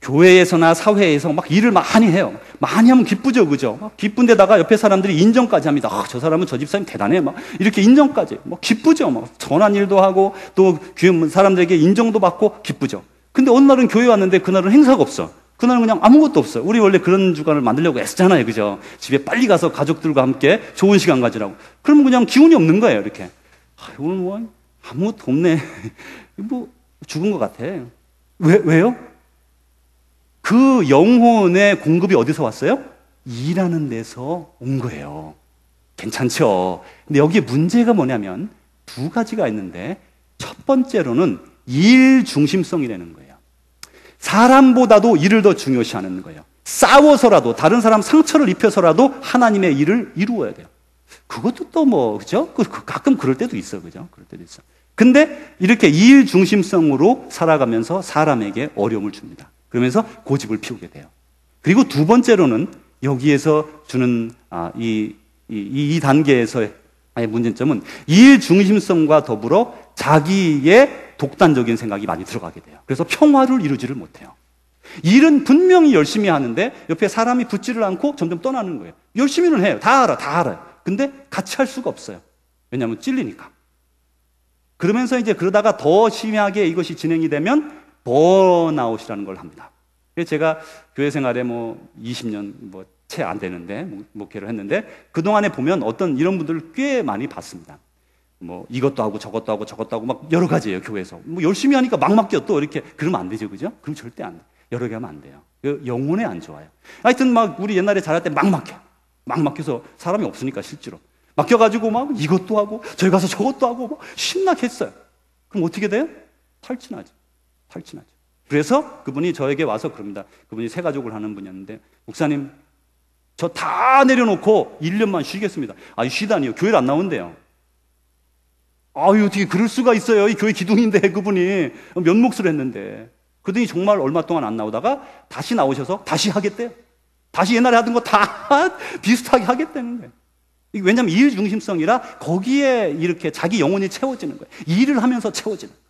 교회에서나 사회에서 막 일을 많이 해요. 많이 하면 기쁘죠, 그죠? 막 기쁜데다가 옆에 사람들이 인정까지 합니다. 저 사람은 저 집사님 대단해. 막 이렇게 인정까지. 막 기쁘죠. 막 전한 일도 하고 또 사람들에게 인정도 받고 기쁘죠. 근데 어느 날은 교회 왔는데 그날은 행사가 없어. 그날은 그냥 아무것도 없어요. 우리 원래 그런 주간을 만들려고 애쓰잖아요, 그죠? 집에 빨리 가서 가족들과 함께 좋은 시간 가지라고. 그러면 그냥 기운이 없는 거예요, 이렇게. 오늘 뭐 아무것도 없네. 뭐 죽은 것 같아. 왜요? 그 영혼의 공급이 어디서 왔어요? 일하는 데서 온 거예요. 괜찮죠? 근데 여기에 문제가 뭐냐면 2가지가 있는데, 첫 번째로는 일 중심성이라는 거예요. 사람보다도 일을 더 중요시하는 거예요. 싸워서라도, 다른 사람 상처를 입혀서라도 하나님의 일을 이루어야 돼요. 그것도 또 뭐, 그죠? 가끔 그럴 때도 있어, 그죠? 그럴 때도 있어. 근데 이렇게 일 중심성으로 살아가면서 사람에게 어려움을 줍니다. 그러면서 고집을 피우게 돼요. 그리고 2번째로는 여기에서 주는 이 단계에서의 문제점은 일 중심성과 더불어 자기의 독단적인 생각이 많이 들어가게 돼요. 그래서 평화를 이루지를 못해요. 일은 분명히 열심히 하는데 옆에 사람이 붙지를 않고 점점 떠나는 거예요. 열심히는 해요. 다 알아요. 근데 같이 할 수가 없어요. 왜냐하면 찔리니까. 그러면서 이제 그러다가 더 심하게 이것이 진행이 되면 번아웃이라는 걸 합니다. 그래서 제가 교회 생활에 20년 채 안 되는데 목회를 했는데 그동안에 보면 어떤 이런 분들을 꽤 많이 봤습니다. 뭐 이것도 하고 저것도 하고 저것도 하고 막 여러 가지예요, 교회에서. 뭐 열심히 하니까 막 맡겨 또 이렇게. 그러면 안 되죠, 그죠? 그럼 절대 안 돼. 여러 개 하면 안 돼요. 영혼에 안 좋아요. 하여튼 막 우리 옛날에 잘할 때 막 맡겨. 막 맡겨서 사람이 없으니까 실제로. 맡겨가지고 막 이것도 하고 저기 가서 저것도 하고 막 신나게 했어요. 그럼 어떻게 돼요? 탈진하죠. 탈진하죠. 그래서 그분이 저에게 와서 그럽니다. 그분이 새 가족을 하는 분이었는데, 목사님, 저 다 내려놓고 1년만 쉬겠습니다. 아니, 쉬다니요. 교회를 안 나온대요. 아유, 어떻게 그럴 수가 있어요. 이 교회 기둥인데 그분이 면목을 했는데. 그러더니 정말 얼마 동안 안 나오다가 다시 나오셔서 다시 하겠대요. 다시 옛날에 하던 거 다 비슷하게 하겠다는 거예요. 왜냐하면 일 중심성이라 거기에 이렇게 자기 영혼이 채워지는 거예요. 일을 하면서 채워지는 거예요.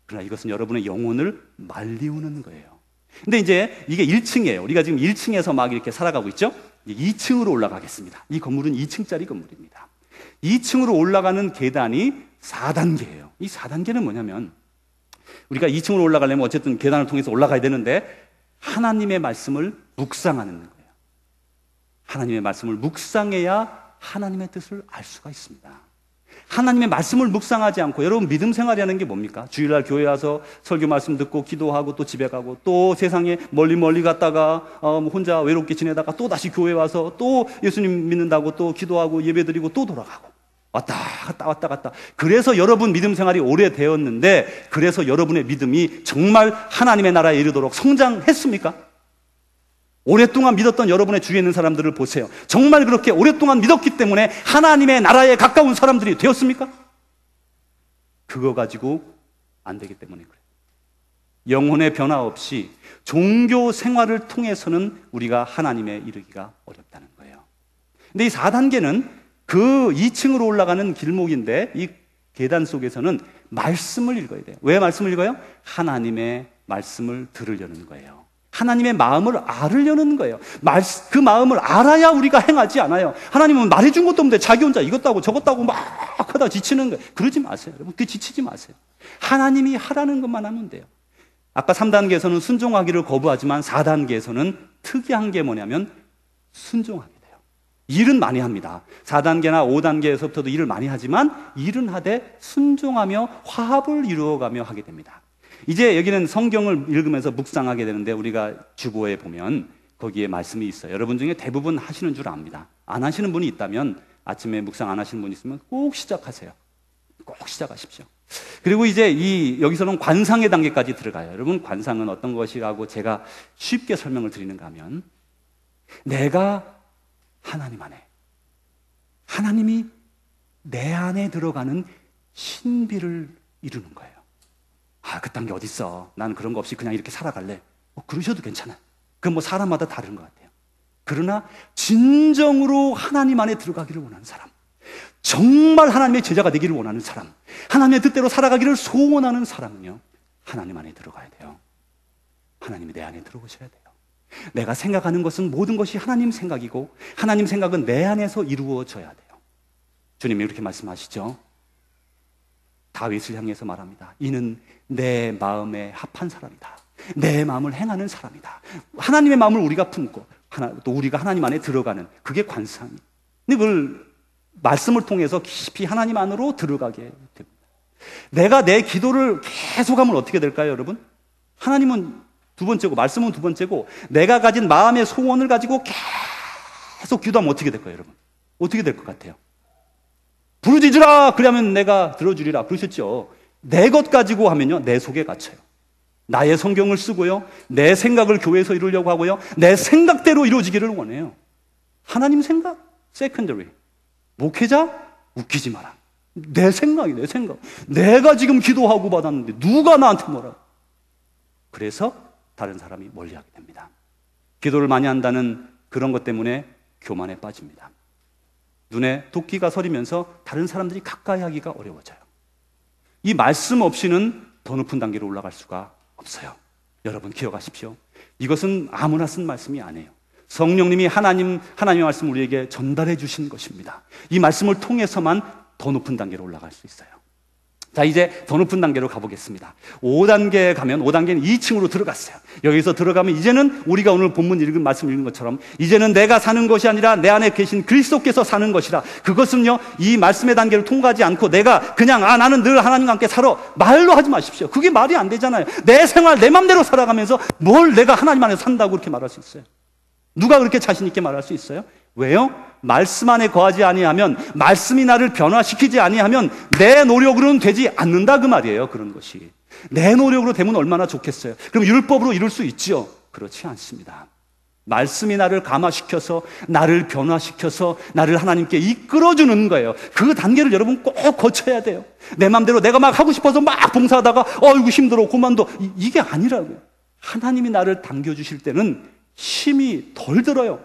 그러나 이것은 여러분의 영혼을 말리우는 거예요. 근데 이제 이게 1층이에요. 우리가 지금 1층에서 막 이렇게 살아가고 있죠? 2층으로 올라가겠습니다. 이 건물은 2층짜리 건물입니다. 2층으로 올라가는 계단이 4단계예요. 이 4단계는 뭐냐면, 우리가 2층으로 올라가려면 어쨌든 계단을 통해서 올라가야 되는데, 하나님의 말씀을 묵상하는 거예요. 하나님의 말씀을 묵상해야 하나님의 뜻을 알 수가 있습니다. 하나님의 말씀을 묵상하지 않고, 여러분 믿음 생활이라는 게 뭡니까? 주일날 교회 와서 설교 말씀 듣고 기도하고 또 집에 가고 또 세상에 멀리 갔다가 혼자 외롭게 지내다가 또 다시 교회 와서 또 예수님 믿는다고 또 기도하고 예배드리고 또 돌아가고 왔다 갔다. 그래서 여러분 믿음 생활이 오래되었는데, 그래서 여러분의 믿음이 정말 하나님의 나라에 이르도록 성장했습니까? 오랫동안 믿었던 여러분의 주위에 있는 사람들을 보세요. 정말 그렇게 오랫동안 믿었기 때문에 하나님의 나라에 가까운 사람들이 되었습니까? 그거 가지고 안 되기 때문에 그래요. 영혼의 변화 없이 종교 생활을 통해서는 우리가 하나님에 이르기가 어렵다는 거예요. 근데 이 4단계는 그 2층으로 올라가는 길목인데, 이 계단 속에서는 말씀을 읽어야 돼요. 왜 말씀을 읽어요? 하나님의 말씀을 들으려는 거예요. 하나님의 마음을 알으려는 거예요. 그 마음을 알아야 우리가 행하지 않아요. 하나님은 말해준 것도 없는데 자기 혼자 이것도 하고 저것도 하고 막 하다 지치는 거예요. 그러지 마세요. 여러분, 그 지치지 마세요. 하나님이 하라는 것만 하면 돼요. 아까 3단계에서는 순종하기를 거부하지만 4단계에서는 특이한 게 뭐냐면 순종하게 돼요. 일은 많이 합니다. 4단계나 5단계에서부터도 일을 많이 하지만 일은 하되 순종하며 화합을 이루어가며 하게 됩니다. 이제 여기는 성경을 읽으면서 묵상하게 되는데, 우리가 주보에 보면 거기에 말씀이 있어요. 여러분 중에 대부분 하시는 줄 압니다. 안 하시는 분이 있다면, 아침에 묵상 안 하시는 분이 있으면 꼭 시작하세요. 꼭 시작하십시오. 그리고 이제 여기서는 관상의 단계까지 들어가요. 여러분, 관상은 어떤 것이라고 제가 쉽게 설명을 드리는가 하면, 내가 하나님 안에, 하나님이 내 안에 들어가는 신비를 이루는 거예요. 그딴 게 어딨어. 나는 그런 거 없이 그냥 이렇게 살아갈래. 그러셔도 괜찮아요. 그건 뭐 사람마다 다른 것 같아요. 그러나 진정으로 하나님 안에 들어가기를 원하는 사람, 정말 하나님의 제자가 되기를 원하는 사람, 하나님의 뜻대로 살아가기를 소원하는 사람은요, 하나님 안에 들어가야 돼요. 하나님이 내 안에 들어오셔야 돼요. 내가 생각하는 것은 모든 것이 하나님 생각이고, 하나님 생각은 내 안에서 이루어져야 돼요. 주님이 이렇게 말씀하시죠. 다윗을 향해서 말합니다. 이는 내 마음에 합한 사람이다. 내 마음을 행하는 사람이다. 하나님의 마음을 우리가 품고 또 우리가 하나님 안에 들어가는, 그게 관상이에요. 근데 그걸 말씀을 통해서 깊이 하나님 안으로 들어가게 됩니다. 내가 내 기도를 계속하면 어떻게 될까요, 여러분? 하나님은 두 번째고 말씀은 두 번째고, 내가 가진 마음의 소원을 가지고 계속 기도하면 어떻게 될까요, 여러분? 어떻게 될 것 같아요? 부르짖으라 그러면 내가 들어주리라 그러셨죠. 내 것 가지고 하면요, 내 속에 갇혀요. 나의 성경을 쓰고요, 내 생각을 교회에서 이루려고 하고요, 내 생각대로 이루어지기를 원해요. 하나님 생각? 세컨더리. 목회자? 웃기지 마라. 내 생각이 내 생각. 내가 지금 기도하고 받았는데 누가 나한테 뭐라. 그래서 다른 사람이 멀리하게 됩니다. 기도를 많이 한다는 그런 것 때문에 교만에 빠집니다. 눈에 도끼가 서리면서 다른 사람들이 가까이 하기가 어려워져요. 이 말씀 없이는 더 높은 단계로 올라갈 수가 없어요. 여러분 기억하십시오. 이것은 아무나 쓴 말씀이 아니에요. 성령님이 하나님의 말씀을 우리에게 전달해 주신 것입니다. 이 말씀을 통해서만 더 높은 단계로 올라갈 수 있어요. 자, 이제 더 높은 단계로 가보겠습니다. 5단계에 가면 5단계는 2층으로 들어갔어요. 여기서 들어가면 이제는 우리가 오늘 본문 읽은 말씀 읽은 것처럼 이제는 내가 사는 것이 아니라 내 안에 계신 그리스도께서 사는 것이라. 그것은요, 이 말씀의 단계를 통과하지 않고 내가 그냥 나는 늘 하나님과 함께 살아, 말로 하지 마십시오. 그게 말이 안 되잖아요. 내 생활 내 맘대로 살아가면서 뭘 내가 하나님 안에 산다고 그렇게 말할 수 있어요? 누가 그렇게 자신 있게 말할 수 있어요? 왜요? 말씀 안에 거하지 아니하면, 말씀이 나를 변화시키지 아니하면 내 노력으로는 되지 않는다, 그 말이에요. 그런 것이 내 노력으로 되면 얼마나 좋겠어요. 그럼 율법으로 이룰 수 있죠? 그렇지 않습니다. 말씀이 나를 감화시켜서, 나를 변화시켜서 나를 하나님께 이끌어주는 거예요. 그 단계를 여러분 꼭 거쳐야 돼요. 내 맘대로 내가 막 하고 싶어서 막 봉사하다가 이거 힘들어 그만둬, 이게 아니라고요. 하나님이 나를 당겨주실 때는 힘이 덜 들어요.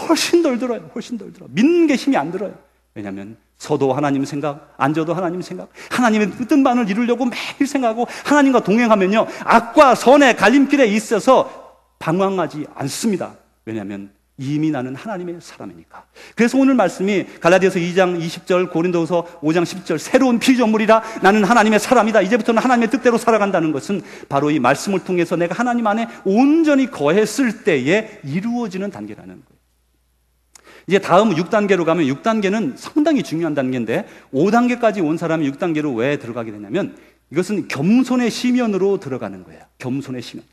훨씬 덜 들어요. 훨씬 덜 들어. 믿는 게 힘이 안 들어요. 왜냐하면 서도 하나님 생각, 앉아도 하나님 생각, 하나님의 뜻 바를 이루려고 매일 생각하고 하나님과 동행하면요, 악과 선의 갈림길에 있어서 방황하지 않습니다. 왜냐하면 이미 나는 하나님의 사람이니까. 그래서 오늘 말씀이 갈라디아서 2장 20절, 고린도서 5장 10절, 새로운 피조물이라, 나는 하나님의 사람이다, 이제부터는 하나님의 뜻대로 살아간다는 것은 바로 이 말씀을 통해서 내가 하나님 안에 온전히 거했을 때에 이루어지는 단계라는 거예요. 이제 다음 6단계로 가면, 6단계는 상당히 중요한 단계인데 5단계까지 온 사람이 6단계로 왜 들어가게 되냐면, 이것은 겸손의 시면으로 들어가는 거예요. 겸손의 시면.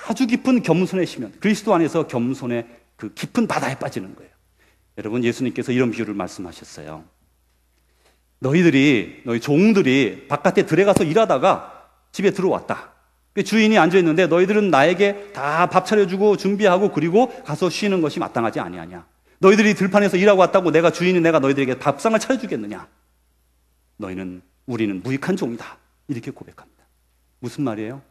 아주 깊은 겸손의 시면, 그리스도 안에서 겸손의 그 깊은 바다에 빠지는 거예요. 여러분, 예수님께서 이런 비유를 말씀하셨어요. 너희 종들이 바깥에 들에 가서 일하다가 집에 들어왔다. 주인이 앉아있는데 너희들은 나에게 다 밥 차려주고 준비하고 그리고 가서 쉬는 것이 마땅하지 아니하냐. 너희들이 들판에서 일하고 왔다고 내가 주인이 내가 너희들에게 밥상을 차려주겠느냐. 우리는 무익한 종이다, 이렇게 고백합니다. 무슨 말이에요?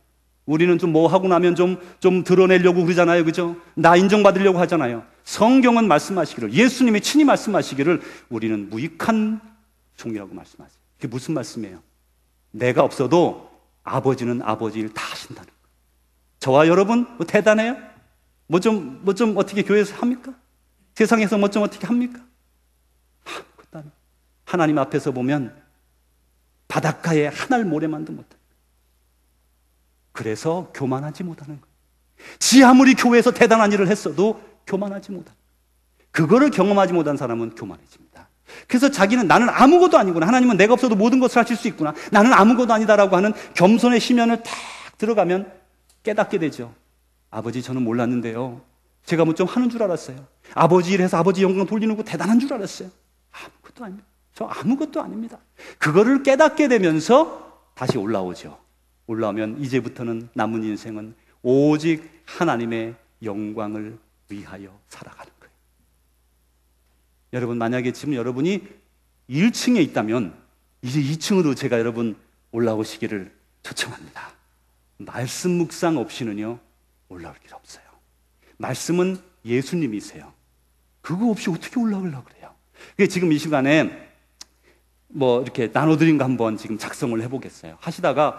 우리는 좀 뭐 하고 나면 좀 드러내려고 그러잖아요. 그죠? 나 인정받으려고 하잖아요. 성경은 말씀하시기를, 예수님이 친히 말씀하시기를 우리는 무익한 종이라고 말씀하세요. 그게 무슨 말씀이에요? 내가 없어도 아버지는 아버지 일 다 하신다는 거예요. 저와 여러분 뭐 대단해요? 뭐 좀 어떻게 교회에서 합니까? 세상에서 뭐 좀 어떻게 합니까? 아무것도 아니에요. 하나님 앞에서 보면 바닷가에 한 알 모래만도 못해요. 그래서 교만하지 못하는 거예요. 지 아무리 교회에서 대단한 일을 했어도 교만하지 못하는 거예요. 그거를 경험하지 못한 사람은 교만해집니다. 그래서 자기는 나는 아무것도 아니구나, 하나님은 내가 없어도 모든 것을 하실 수 있구나, 나는 아무것도 아니다라고 하는 겸손의 심연을 탁 들어가면 깨닫게 되죠. 아버지, 저는 몰랐는데요, 제가 뭐 좀 하는 줄 알았어요. 아버지 일해서 아버지 영광 돌리는 거 대단한 줄 알았어요. 아무것도 아닙니다. 저 아무것도 아닙니다. 그거를 깨닫게 되면서 다시 올라오죠. 올라오면 이제부터는 남은 인생은 오직 하나님의 영광을 위하여 살아가는 거예요. 여러분, 만약에 지금 여러분이 1층에 있다면 이제 2층으로 제가 여러분 올라오시기를 초청합니다. 말씀 묵상 없이는요 올라올 길 없어요. 말씀은 예수님이세요. 그거 없이 어떻게 올라오려고 그래요? 지금 이 시간에 뭐 이렇게 나눠드린 거 한번 지금 작성을 해보겠어요. 하시다가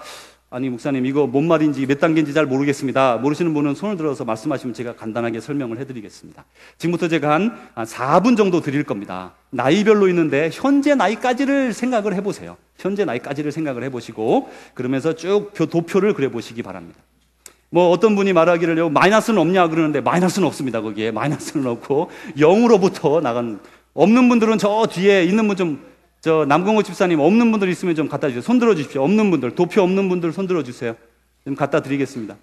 아니 목사님 이거 뭔 말인지 몇 단계인지 잘 모르겠습니다, 모르시는 분은 손을 들어서 말씀하시면 제가 간단하게 설명을 해드리겠습니다. 지금부터 제가 한 4분 정도 드릴 겁니다. 나이별로 있는데 현재 나이까지를 생각을 해보세요. 현재 나이까지를 생각을 해보시고 그러면서 쭉 도표를 그려보시기 바랍니다. 뭐 어떤 분이 말하기를 마이너스는 없냐 그러는데 마이너스는 없습니다. 거기에 마이너스는 없고 0으로부터 나간, 없는 분들은 저 뒤에 있는 분 좀, 저 남궁호 집사님 없는 분들 있으면 좀 갖다 주세요. 손 들어 주십시오. 없는 분들, 도표 없는 분들 손 들어 주세요. 좀 갖다 드리겠습니다.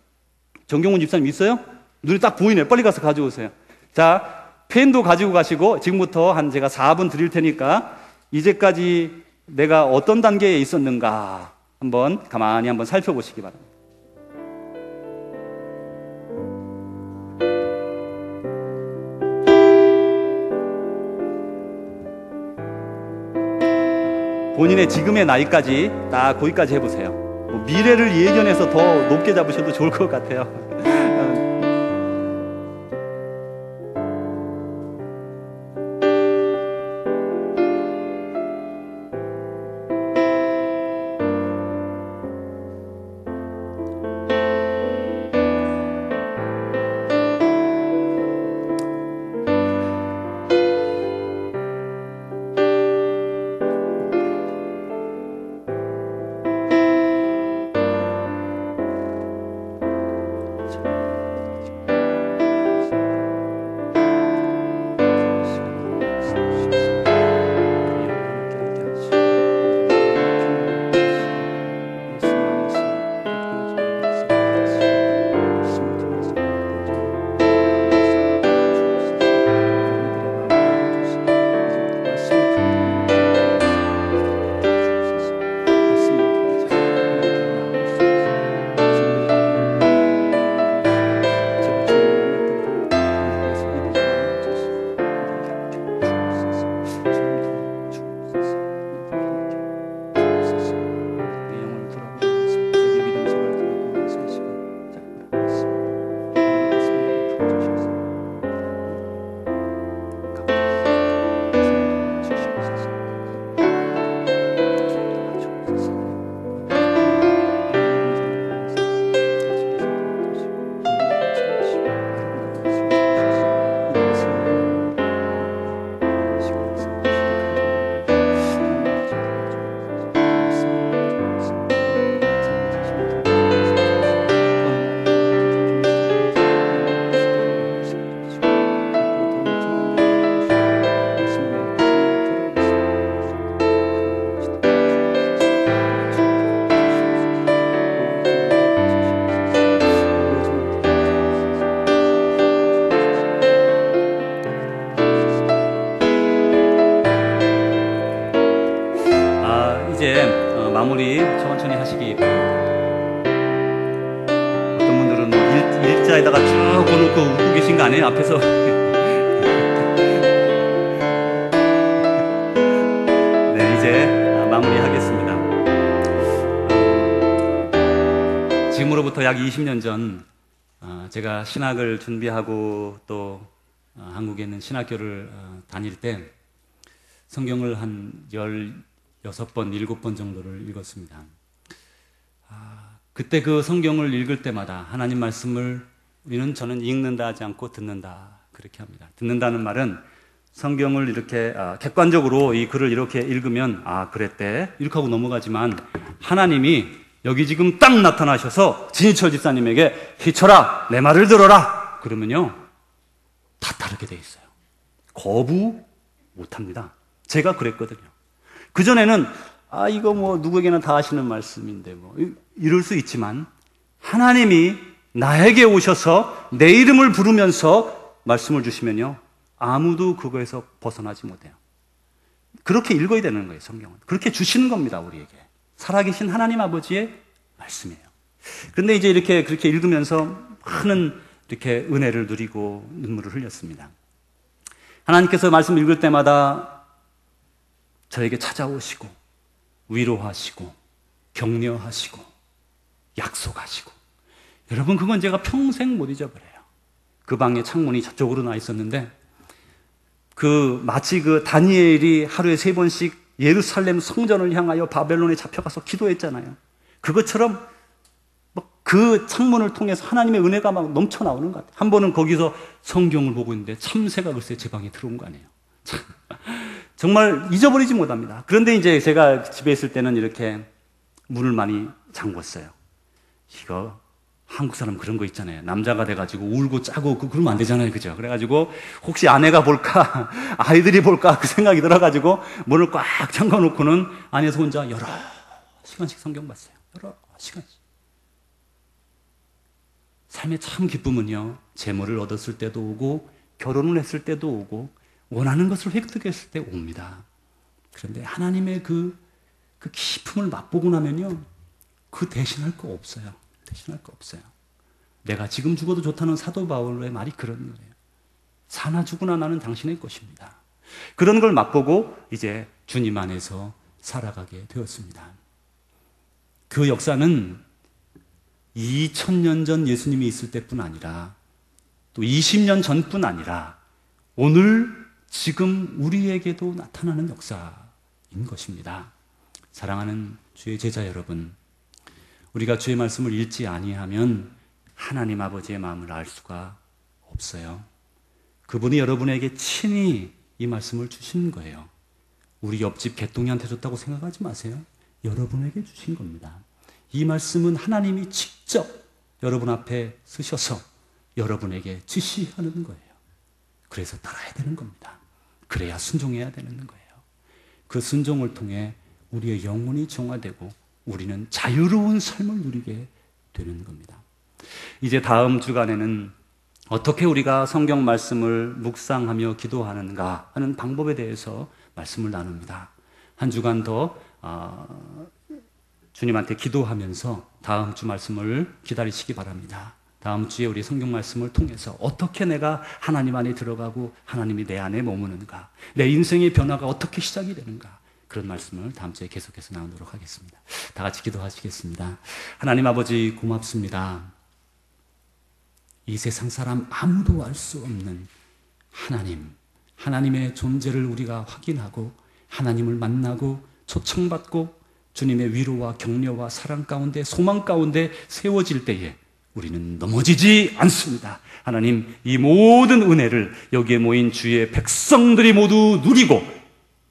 정경훈 집사님 있어요? 눈이 딱 보이네. 빨리 가서 가져오세요. 자, 펜도 가지고 가시고 지금부터 한 제가 4분 드릴 테니까 이제까지 내가 어떤 단계에 있었는가 한번 가만히 한번 살펴보시기 바랍니다. 본인의 지금의 나이까지 딱 거기까지 해보세요. 뭐 미래를 예견해서 더 높게 잡으셔도 좋을 것 같아요. 이제 마무리 천천히 하시기 바랍니다. 어떤 분들은 뭐 일자에다가 쭉 꺼놓고 웃고 계신 거 아니에요? 앞에서. 네, 이제 마무리하겠습니다. 지금으로부터 약 20년 전 제가 신학을 준비하고 또 한국에 있는 신학교를 다닐 때 성경을 한 16번, 7번 정도를 읽었습니다. 그때 그 성경을 읽을 때마다 하나님 말씀을 저는 읽는다 하지 않고 듣는다 그렇게 합니다. 듣는다는 말은 성경을 이렇게 객관적으로 이 글을 이렇게 읽으면 그랬대 이렇게 하고 넘어가지만 하나님이 여기 지금 딱 나타나셔서 진희철 집사님에게 희철아 내 말을 들어라 그러면요 다 다르게 돼 있어요. 거부 못합니다. 제가 그랬거든요. 그전에는 이거 뭐 누구에게나 다 하시는 말씀인데 뭐 이럴 수 있지만 하나님이 나에게 오셔서 내 이름을 부르면서 말씀을 주시면요 아무도 그거에서 벗어나지 못해요. 그렇게 읽어야 되는 거예요. 성경은 그렇게 주시는 겁니다. 우리에게 살아계신 하나님 아버지의 말씀이에요. 그런데 이제 이렇게 그렇게 읽으면서 많은 이렇게 은혜를 누리고 눈물을 흘렸습니다. 하나님께서 말씀 읽을 때마다 저에게 찾아오시고 위로하시고 격려하시고 약속하시고 여러분 그건 제가 평생 못 잊어버려요. 그 방에 창문이 저쪽으로 나 있었는데 마치 다니엘이 하루에 3번씩 예루살렘 성전을 향하여 바벨론에 잡혀가서 기도했잖아요. 그것처럼 그 창문을 통해서 하나님의 은혜가 막 넘쳐나오는 것 같아요. 한 번은 거기서 성경을 보고 있는데 참새가 글쎄 제 방에 들어온 거 아니에요. 정말 잊어버리지 못합니다. 그런데 이제 제가 집에 있을 때는 이렇게 문을 많이 잠궜어요. 이거 한국 사람 그런 거 있잖아요. 남자가 돼가지고 울고 짜고 그러면 안 되잖아요. 그죠? 그래가지고 혹시 아내가 볼까 아이들이 볼까 그 생각이 들어가지고 문을 꽉 잠가놓고는 안에서 혼자 여러 시간씩 성경 봤어요. 여러 시간씩. 삶의 참 기쁨은요 재물을 얻었을 때도 오고 결혼을 했을 때도 오고 원하는 것을 획득했을 때 옵니다. 그런데 하나님의 그 기쁨을 맛보고 나면요 그 대신할 거 없어요. 대신할 거 없어요. 내가 지금 죽어도 좋다는 사도 바울의 말이 그런 거예요. 사나 죽으나 나는 당신의 것입니다. 그런 걸 맛보고 이제 주님 안에서 살아가게 되었습니다. 그 역사는 2000년 전 예수님이 있을 때뿐 아니라 또 20년 전뿐 아니라 오늘 지금 우리에게도 나타나는 역사인 것입니다. 사랑하는 주의 제자 여러분, 우리가 주의 말씀을 읽지 아니하면 하나님 아버지의 마음을 알 수가 없어요. 그분이 여러분에게 친히 이 말씀을 주신 거예요. 우리 옆집 개똥이한테 줬다고 생각하지 마세요. 여러분에게 주신 겁니다. 이 말씀은 하나님이 직접 여러분 앞에 쓰셔서 여러분에게 지시하는 거예요. 그래서 따라야 되는 겁니다. 그래야 순종해야 되는 거예요. 그 순종을 통해 우리의 영혼이 정화되고 우리는 자유로운 삶을 누리게 되는 겁니다. 이제 다음 주간에는 어떻게 우리가 성경 말씀을 묵상하며 기도하는가 하는 방법에 대해서 말씀을 나눕니다. 한 주간 더 주님한테 기도하면서 다음 주 말씀을 기다리시기 바랍니다. 다음 주에 우리 성경 말씀을 통해서 어떻게 내가 하나님 안에 들어가고 하나님이 내 안에 머무는가, 내 인생의 변화가 어떻게 시작이 되는가, 그런 말씀을 다음 주에 계속해서 나누도록 하겠습니다. 다 같이 기도하시겠습니다. 하나님 아버지 고맙습니다. 이 세상 사람 아무도 알 수 없는 하나님의 존재를 우리가 확인하고 하나님을 만나고 초청받고 주님의 위로와 격려와 사랑 가운데 소망 가운데 세워질 때에 우리는 넘어지지 않습니다. 하나님, 이 모든 은혜를 여기에 모인 주의 백성들이 모두 누리고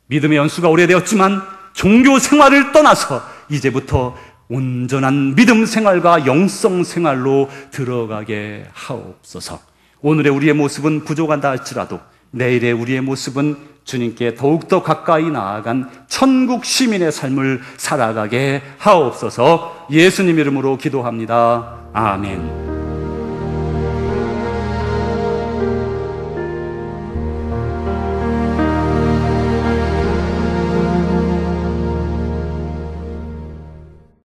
믿음의 연수가 오래되었지만 종교 생활을 떠나서 이제부터 온전한 믿음 생활과 영성 생활로 들어가게 하옵소서. 오늘의 우리의 모습은 부족한다 할지라도 내일의 우리의 모습은 주님께 더욱더 가까이 나아간 천국 시민의 삶을 살아가게 하옵소서. 예수님 이름으로 기도합니다. 아멘.